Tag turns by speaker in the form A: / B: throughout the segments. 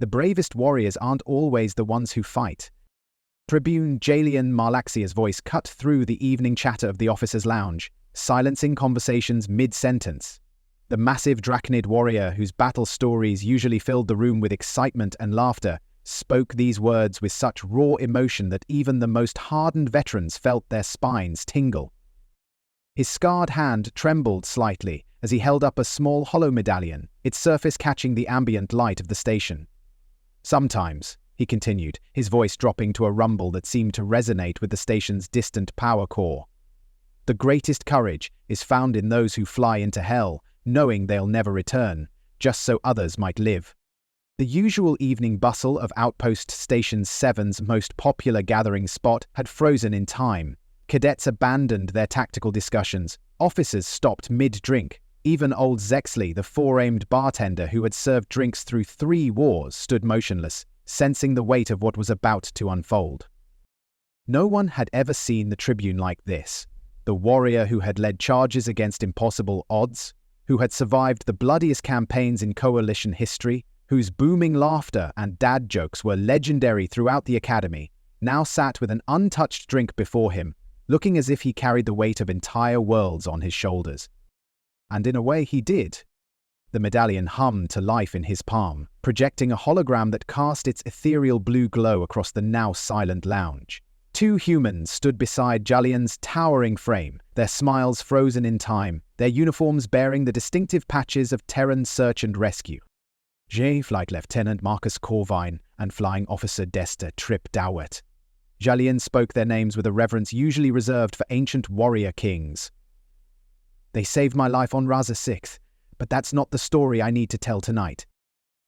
A: The bravest warriors aren't always the ones who fight. Tribune Jalian Marlaxia's voice cut through the evening chatter of the officers' lounge, silencing conversations mid-sentence. The massive Draconid warrior, whose battle stories usually filled the room with excitement and laughter, spoke these words with such raw emotion that even the most hardened veterans felt their spines tingle. His scarred hand trembled slightly as he held up a small hollow medallion, its surface catching the ambient light of the station. "Sometimes," he continued, his voice dropping to a rumble that seemed to resonate with the station's distant power core, "the greatest courage is found in those who fly into hell, knowing they'll never return, just so others might live." The usual evening bustle of Outpost Station 7's most popular gathering spot had frozen in time. Cadets abandoned their tactical discussions, officers stopped mid-drink, even old Zexley, the four-aimed bartender who had served drinks through 3 wars, stood motionless, sensing the weight of what was about to unfold. No one had ever seen the Tribune like this, the warrior who had led charges against impossible odds, who had survived the bloodiest campaigns in coalition history, whose booming laughter and dad jokes were legendary throughout the academy, now sat with an untouched drink before him, looking as if he carried the weight of entire worlds on his shoulders. And in a way he did. The medallion hummed to life in his palm, projecting a hologram that cast its ethereal blue glow across the now silent lounge. 2 humans stood beside Jalian's towering frame, their smiles frozen in time, their uniforms bearing the distinctive patches of Terran search and rescue. Flight Lieutenant Marcus Corvine and Flying Officer Desta Trip Dowett. Jalian spoke their names with a reverence usually reserved for ancient warrior kings. "They saved my life on Raza VI, but that's not the story I need to tell tonight."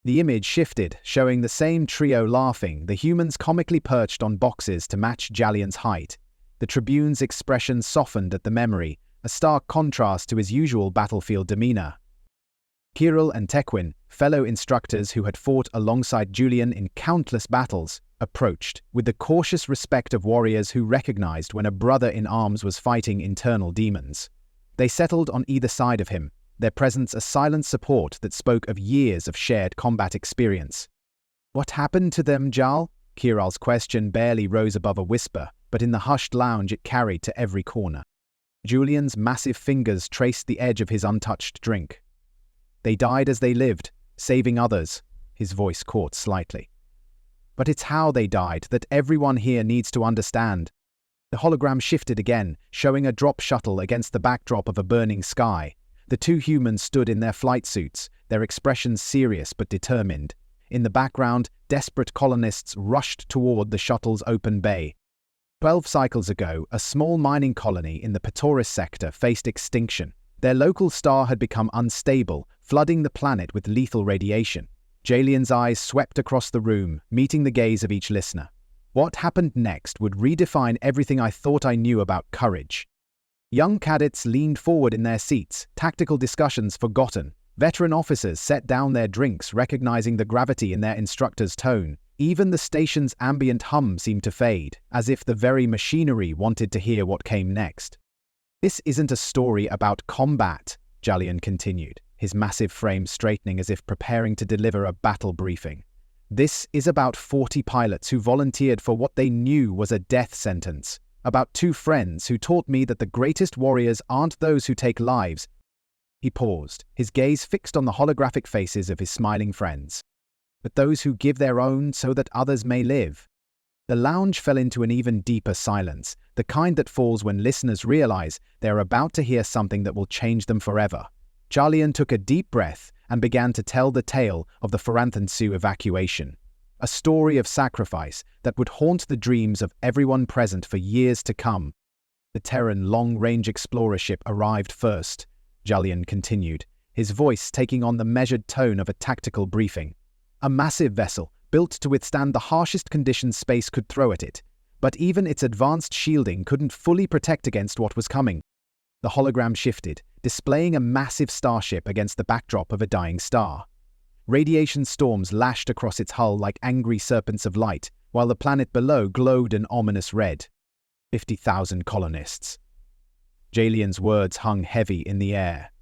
A: The image shifted, showing the same trio laughing, the humans comically perched on boxes to match Jalian's height. The Tribune's expression softened at the memory, a stark contrast to his usual battlefield demeanor. Kirill and Tequin, fellow instructors who had fought alongside Julian in countless battles, approached, with the cautious respect of warriors who recognized when a brother in arms was fighting internal demons. They settled on either side of him, their presence a silent support that spoke of years of shared combat experience. "What happened to them, Jal?" Kirill's question barely rose above a whisper, but in the hushed lounge it carried to every corner. Julian's massive fingers traced the edge of his untouched drink. "They died as they lived, saving others," his voice caught slightly. "But it's how they died that everyone here needs to understand." The hologram shifted again, showing a drop shuttle against the backdrop of a burning sky. The 2 humans stood in their flight suits, their expressions serious but determined. In the background, desperate colonists rushed toward the shuttle's open bay. 12 cycles ago, a small mining colony in the Patoris sector faced extinction. Their local star had become unstable, flooding the planet with lethal radiation. Jalian's eyes swept across the room, meeting the gaze of each listener. What happened next would redefine everything I thought I knew about courage. Young cadets leaned forward in their seats, tactical discussions forgotten. Veteran officers set down their drinks, recognizing the gravity in their instructor's tone. Even the station's ambient hum seemed to fade, as if the very machinery wanted to hear what came next. "This isn't a story about combat," Jalian continued, his massive frame straightening as if preparing to deliver a battle briefing. "This is about 40 pilots who volunteered for what they knew was a death sentence. About 2 friends who taught me that the greatest warriors aren't those who take lives." He paused, his gaze fixed on the holographic faces of his smiling friends. "But those who give their own so that others may live." The lounge fell into an even deeper silence, the kind that falls when listeners realize they are about to hear something that will change them forever. Jalian took a deep breath and began to tell the tale of the Faranth II evacuation. A story of sacrifice that would haunt the dreams of everyone present for years to come. "The Terran long-range explorer ship arrived first," Jalian continued, his voice taking on the measured tone of a tactical briefing. "A massive vessel, built to withstand the harshest conditions space could throw at it. But even its advanced shielding couldn't fully protect against what was coming." The hologram shifted, displaying a massive starship against the backdrop of a dying star. Radiation storms lashed across its hull like angry serpents of light, while the planet below glowed an ominous red. 50,000 colonists. Jalian's words hung heavy in the air.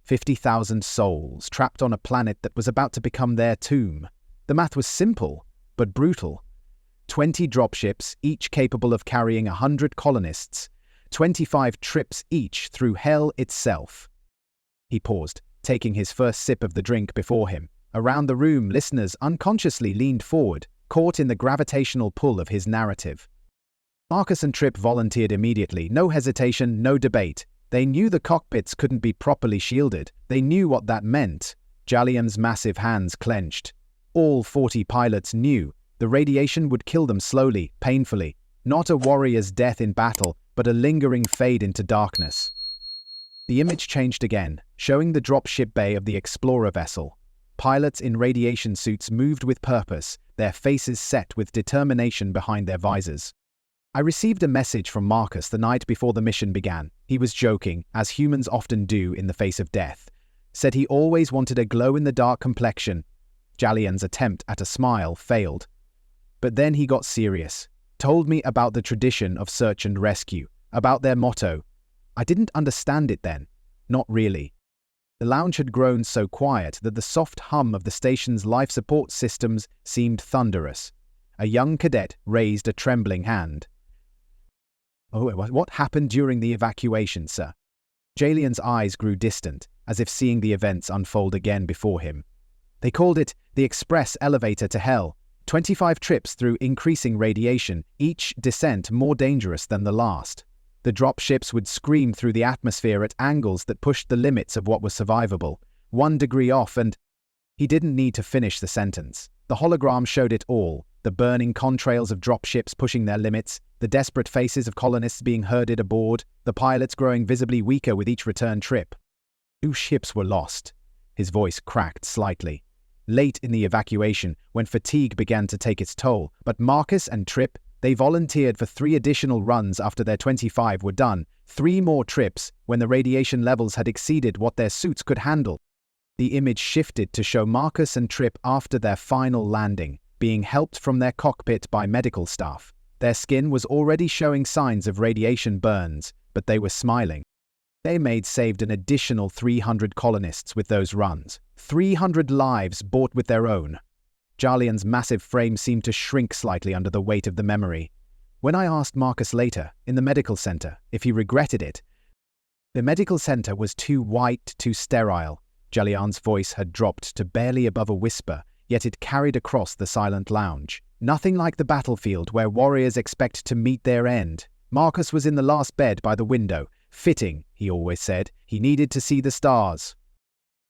A: 50,000 souls trapped on a planet that was about to become their tomb. The math was simple, but brutal. 20 dropships, each capable of carrying 100 colonists, 25 trips each through hell itself. He paused, taking his first sip of the drink before him. Around the room, listeners unconsciously leaned forward, caught in the gravitational pull of his narrative. Marcus and Trip volunteered immediately, no hesitation, no debate. They knew the cockpits couldn't be properly shielded. They knew what that meant. Jalian's massive hands clenched. All 40 pilots knew the radiation would kill them slowly, painfully. Not a warrior's death in battle, but a lingering fade into darkness. The image changed again, showing the dropship bay of the explorer vessel. Pilots in radiation suits moved with purpose, their faces set with determination behind their visors. I received a message from Marcus the night before the mission began. He was joking, as humans often do in the face of death. Said he always wanted a glow-in-the-dark complexion. Jalian's attempt at a smile failed. But then he got serious. Told me about the tradition of search and rescue, about their motto. I didn't understand it then. Not really. The lounge had grown so quiet that the soft hum of the station's life support systems seemed thunderous. A young cadet raised a trembling hand. "Oh, what happened during the evacuation, sir?" Jalian's eyes grew distant, as if seeing the events unfold again before him. "They called it the express elevator to hell. 25 trips through increasing radiation, each descent more dangerous than the last. The dropships would scream through the atmosphere at angles that pushed the limits of what was survivable. 1 degree off and—" He didn't need to finish the sentence. The hologram showed it all. The burning contrails of dropships pushing their limits, the desperate faces of colonists being herded aboard, the pilots growing visibly weaker with each return trip. 2 ships were lost. His voice cracked slightly. Late in the evacuation, when fatigue began to take its toll, but Marcus and Trip, they volunteered for 3 additional runs after their 25 were done, 3 more trips when the radiation levels had exceeded what their suits could handle. The image shifted to show Marcus and Trip after their final landing, being helped from their cockpit by medical staff. Their skin was already showing signs of radiation burns, but they were smiling. They saved an additional 300 colonists with those runs. 300 lives bought with their own. Jalian's massive frame seemed to shrink slightly under the weight of the memory. When I asked Marcus later, in the medical center, if he regretted it, the medical center was too white, too sterile. Jalian's voice had dropped to barely above a whisper, yet it carried across the silent lounge. Nothing like the battlefield where warriors expect to meet their end. Marcus was in the last bed by the window. Fitting, he always said. He needed to see the stars.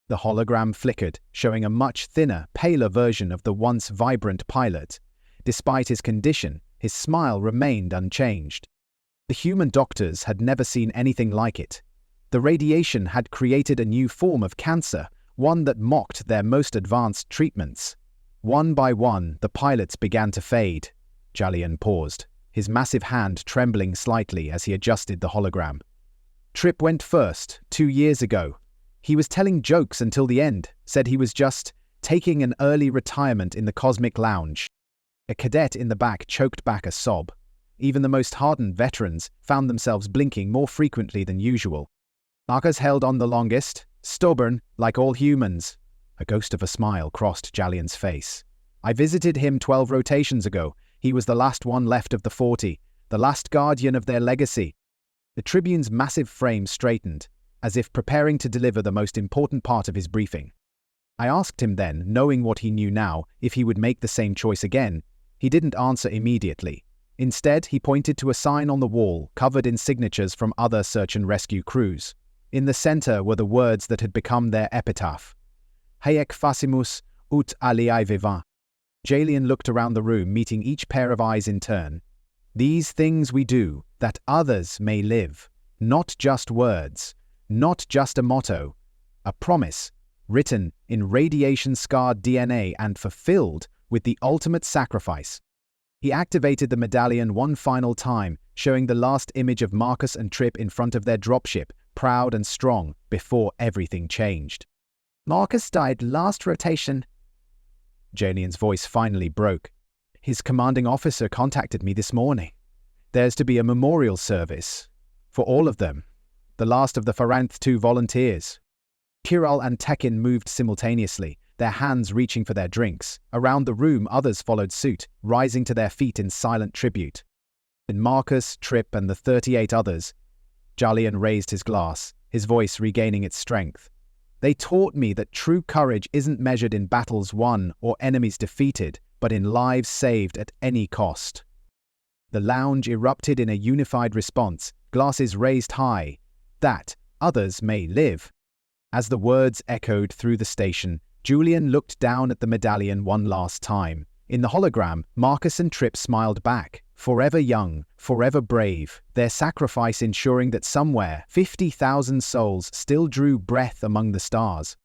A: The hologram flickered, showing a much thinner, paler version of the once vibrant pilot. Despite his condition, his smile remained unchanged. The human doctors had never seen anything like it. The radiation had created a new form of cancer, one that mocked their most advanced treatments. One by one, the pilots began to fade. Jalian paused, his massive hand trembling slightly as he adjusted the hologram. Trip went first, 2 years ago. He was telling jokes until the end, said he was just taking an early retirement in the cosmic lounge. A cadet in the back choked back a sob. Even the most hardened veterans found themselves blinking more frequently than usual. Marcus held on the longest, stubborn, like all humans. A ghost of a smile crossed Jalian's face. I visited him 12 rotations ago. He was the last one left of the 40, the last guardian of their legacy. The Tribune's massive frame straightened, as if preparing to deliver the most important part of his briefing. I asked him then, knowing what he knew now, if he would make the same choice again. He didn't answer immediately. Instead, he pointed to a sign on the wall, covered in signatures from other search and rescue crews. In the center were the words that had become their epitaph. Haec facimus ut aliae viva. Jalian looked around the room, meeting each pair of eyes in turn. These things we do, that others may live. Not just words. Not just a motto. A promise, written in radiation-scarred DNA and fulfilled with the ultimate sacrifice. He activated the medallion one final time, showing the last image of Marcus and Trip in front of their dropship, proud and strong, before everything changed. Marcus died last rotation. Jalian's voice finally broke. His commanding officer contacted me this morning. There's to be a memorial service. For all of them. The last of the Faranth II volunteers. Kiral and Tekin moved simultaneously, their hands reaching for their drinks. Around the room, others followed suit, rising to their feet in silent tribute. In Marcus, Trip, and the 38 others, Jalian raised his glass, his voice regaining its strength. They taught me that true courage isn't measured in battles won or enemies defeated, but in lives saved at any cost. The lounge erupted in a unified response, glasses raised high. That others may live. As the words echoed through the station, Julian looked down at the medallion one last time. In the hologram, Marcus and Trip smiled back, forever young, forever brave, their sacrifice ensuring that somewhere 50,000 souls still drew breath among the stars.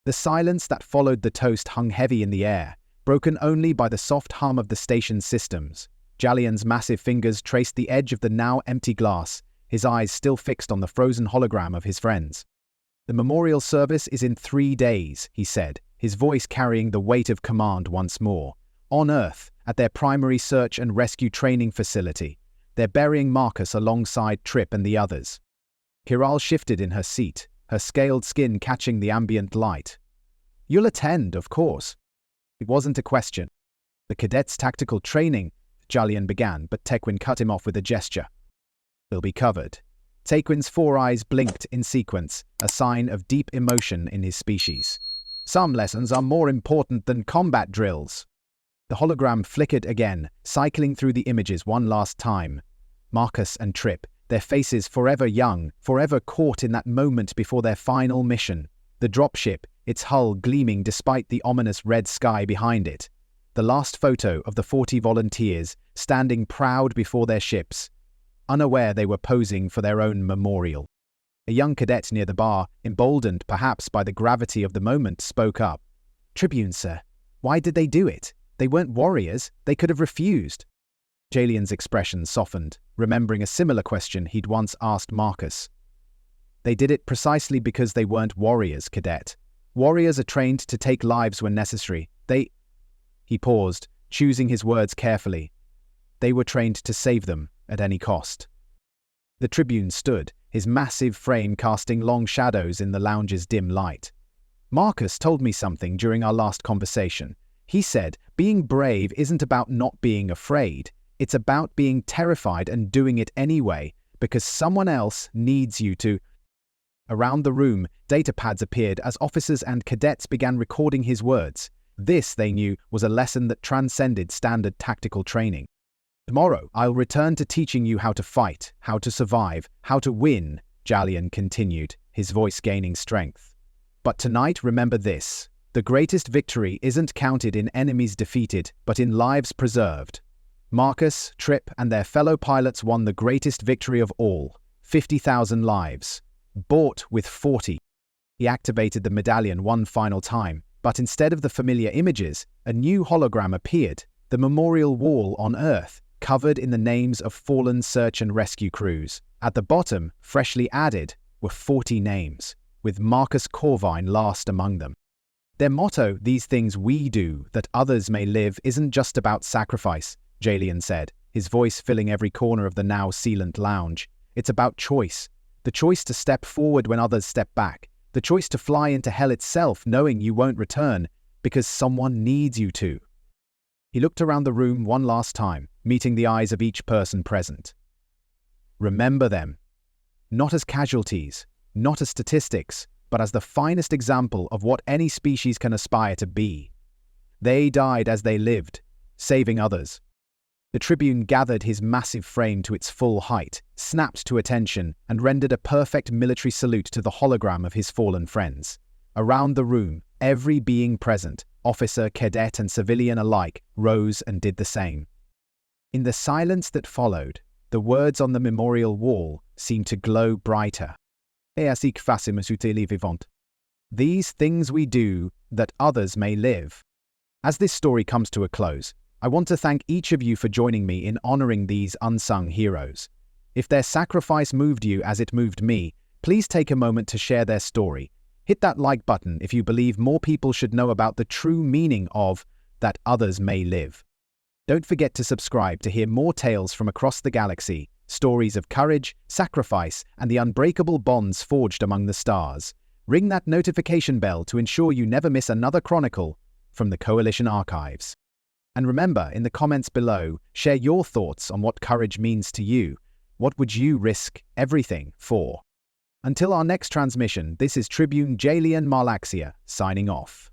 A: The silence that followed the toast hung heavy in the air, broken only by the soft hum of the station's systems. Jalian's massive fingers traced the edge of the now empty glass, his eyes still fixed on the frozen hologram of his friends. "The memorial service is in 3 days," he said, his voice carrying the weight of command once more. "On Earth, at their primary search and rescue training facility, they're burying Marcus alongside Trip and the others." Kiral shifted in her seat, her scaled skin catching the ambient light. "You'll attend, of course." It wasn't a question. "The cadets' tactical training," Jalian began, but Tequin cut him off with a gesture. "They'll be covered." Tequin's 4 eyes blinked in sequence, a sign of deep emotion in his species. "Some lessons are more important than combat drills." The hologram flickered again, cycling through the images one last time. Marcus and Trip, their faces forever young, forever caught in that moment before their final mission. The dropship, its hull gleaming despite the ominous red sky behind it. The last photo of the 40 volunteers, standing proud before their ships, unaware they were posing for their own memorial. A young cadet near the bar, emboldened perhaps by the gravity of the moment, spoke up. "Tribune, sir, why did they do it? They weren't warriors, they could have refused." Jalian's expression softened, remembering a similar question he'd once asked Marcus. "They did it precisely because they weren't warriors, cadet. Warriors are trained to take lives when necessary. He paused, choosing his words carefully. "They were trained to save them at any cost." The Tribune stood, his massive frame casting long shadows in the lounge's dim light. "Marcus told me something during our last conversation. He said, being brave isn't about not being afraid. It's about being terrified and doing it anyway, because someone else needs you to." Around the room, datapads appeared as officers and cadets began recording his words. This, they knew, was a lesson that transcended standard tactical training. "Tomorrow, I'll return to teaching you how to fight, how to survive, how to win," Jalian continued, his voice gaining strength. "But tonight, remember this. The greatest victory isn't counted in enemies defeated, but in lives preserved. Marcus, Trip, and their fellow pilots won the greatest victory of all, 50,000 lives. Bought with 40. He activated the medallion one final time, but instead of the familiar images, a new hologram appeared, the memorial wall on Earth, covered in the names of fallen search and rescue crews. At the bottom, freshly added, were 40 names, with Marcus Corvine last among them. Their motto, "These things we do, that others may live," isn't just about sacrifice, Jalian said, his voice filling every corner of the now sealant lounge. It's about choice. The choice to step forward when others step back. The choice to fly into hell itself knowing you won't return because someone needs you to. He looked around the room one last time, meeting the eyes of each person present. "Remember them. Not as casualties, not as statistics, but as the finest example of what any species can aspire to be. They died as they lived, saving others." The Tribune gathered his massive frame to its full height, snapped to attention, and rendered a perfect military salute to the hologram of his fallen friends. Around the room, every being present, officer, cadet, and civilian alike, rose and did the same. In the silence that followed, the words on the memorial wall seemed to glow brighter. "These things we do, that others may live." As this story comes to a close, I want to thank each of you for joining me in honoring these unsung heroes. If their sacrifice moved you as it moved me, please take a moment to share their story. Hit that like button if you believe more people should know about the true meaning of "that others may live." Don't forget to subscribe to hear more tales from across the galaxy, stories of courage, sacrifice, and the unbreakable bonds forged among the stars. Ring that notification bell to ensure you never miss another chronicle from the Coalition archives. And remember, in the comments below, share your thoughts on what courage means to you. What would you risk everything for? Until our next transmission, this is Tribune Jalian Marlaxia signing off.